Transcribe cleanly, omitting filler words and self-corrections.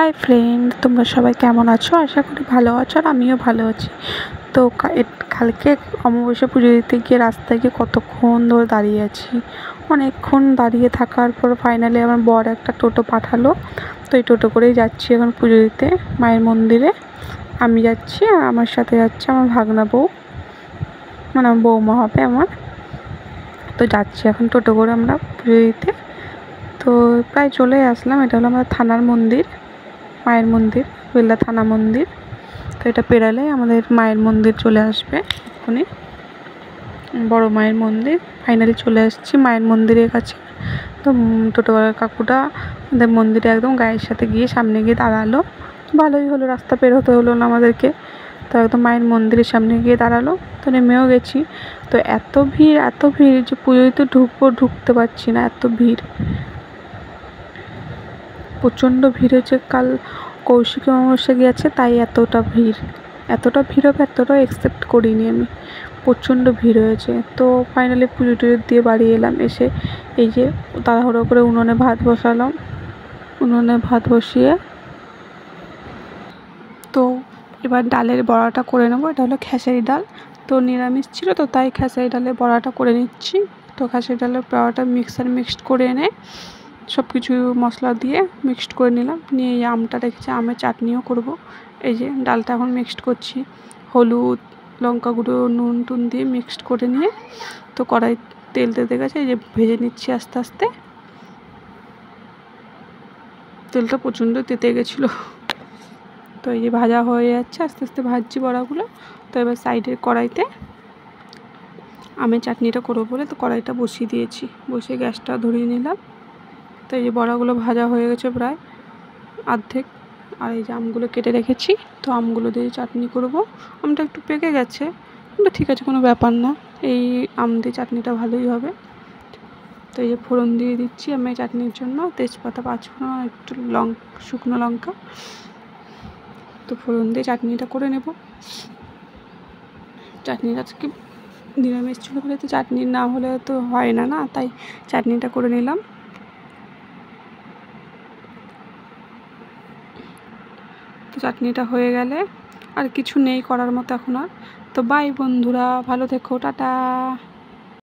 Hi friend, তোমরা সবাই কেমন আছো? আশা করি ভালো আছো, আর আমিও ভালো আছি। তো কালকে অমাবস্যা পুজো দিতে গিয়ে রাস্তায় গিয়ে কতক্ষণ ধরে দাঁড়িয়ে আছি। অনেকক্ষণ দাঁড়িয়ে থাকার পর ফাইনালি আমার বর একটা টোটো পাঠালো। তো এই টোটো করেই যাচ্ছি এখন পুজো দিতে মায়ের মন্দিরে। আমি যাচ্ছি আর আমার সাথে যাচ্ছে আমার ভাগনা বউ, মানে আমার বৌমা হবে আমার। তো যাচ্ছি এখন টোটো করে আমরা পুজো দিতে। তো প্রায় চলে আসলাম। এটা হলো আমাদের থানার মন্দির, মায়ের মন্দির, বেল্লা থানা মন্দির। তো এটা পেরালে আমাদের মায়ের মন্দির চলে আসবে এক্ষুনি, বড় মায়ের মন্দির। ফাইনালি চলে আসছি মায়ের মন্দিরের কাছে। তো টোটোওয়ালার কাকুটা আমাদের মন্দিরে একদম গায়ের সাথে গিয়ে সামনে গিয়ে দাঁড়ালো। ভালোই হলো, রাস্তা বের হতে হলো না আমাদেরকে। তো একদম মায়ের মন্দিরের সামনে গিয়ে দাঁড়ালো। তো নেমেও গেছি। তো এত ভিড় যে পুজোতে ঢুকতে পারছি না, এত ভিড়, প্রচণ্ড ভিড় হয়েছে। কাল কৌশিকী অমাবস্যা গিয়েছে, তাই এতটা ভিড় হবে এতটা এক্সপেক্ট করিনি আমি। প্রচণ্ড ভিড় হয়েছে। তো ফাইনালি পুজো টুজো দিয়ে বাড়ি এলাম। এসে এই যে তাড়াহুড়ো করে উনুনে ভাত বসালাম। উনুনে ভাত বসিয়ে তো এবার ডালের বড়াটা করে নেবো। এটা হলো খেসারি ডাল। তো নিরামিষ ছিল, তো তাই খেসারি ডালের বড়াটা করে নিচ্ছি। তো খেসারি ডালের বড়াটা মিক্সড করে এনে সব কিছু মশলা দিয়ে মিক্সড করে নিলাম। নিয়ে এই আমটা রেখেছি, আমের চাটনিও করব। এই যে ডালটা এখন মিক্সড করছি, হলুদ, লঙ্কা গুঁড়ো, নুন টুন দিয়ে মিক্সড করে নিয়ে তো কড়াই তেল দিতে গেছে, এই যে ভেজে নিচ্ছি আস্তে আস্তে। তেলটা প্রচণ্ড তেতে গেছিলো। তো এই যে ভাজা হয়ে যাচ্ছে, আস্তে আস্তে ভাজছি বড়াগুলো। তো এবার সাইডের কড়াইতে আমের চাটনিটা করবো বলে তো কড়াইটা বসিয়ে দিয়েছি, বসিয়ে গ্যাসটা ধরিয়ে নিলাম। তো এই যে বড়াগুলো ভাজা হয়ে গেছে প্রায় অর্ধেক। আর এই যে আমগুলো কেটে রেখেছি, তো আমগুলো দিয়ে চাটনি করব। আমটা একটু পেকে গেছে, কিন্তু ঠিক আছে, কোনো ব্যাপার না। এই আম দিয়ে চাটনিটা ভালোই হবে। তো এই যে ফোড়ন দিয়ে দিচ্ছি আমি চাটনির জন্য, তেজপাতা, পাঁচফোড়ন, একটু শুকনো লঙ্কা। তো ফোড়ন দিয়ে চাটনিটা করে নেব। চাটনিটা আজকে নিরামিষ ছিল বলে তো চাটনি না হলে তো হয় না, তাই চাটনিটা করে নিলাম। তো চাটনিটা হয়ে গেলে আর কিছু নেই করার মতো এখন আর। তো বাই বন্ধুরা, ভালো থেকো, টাটা।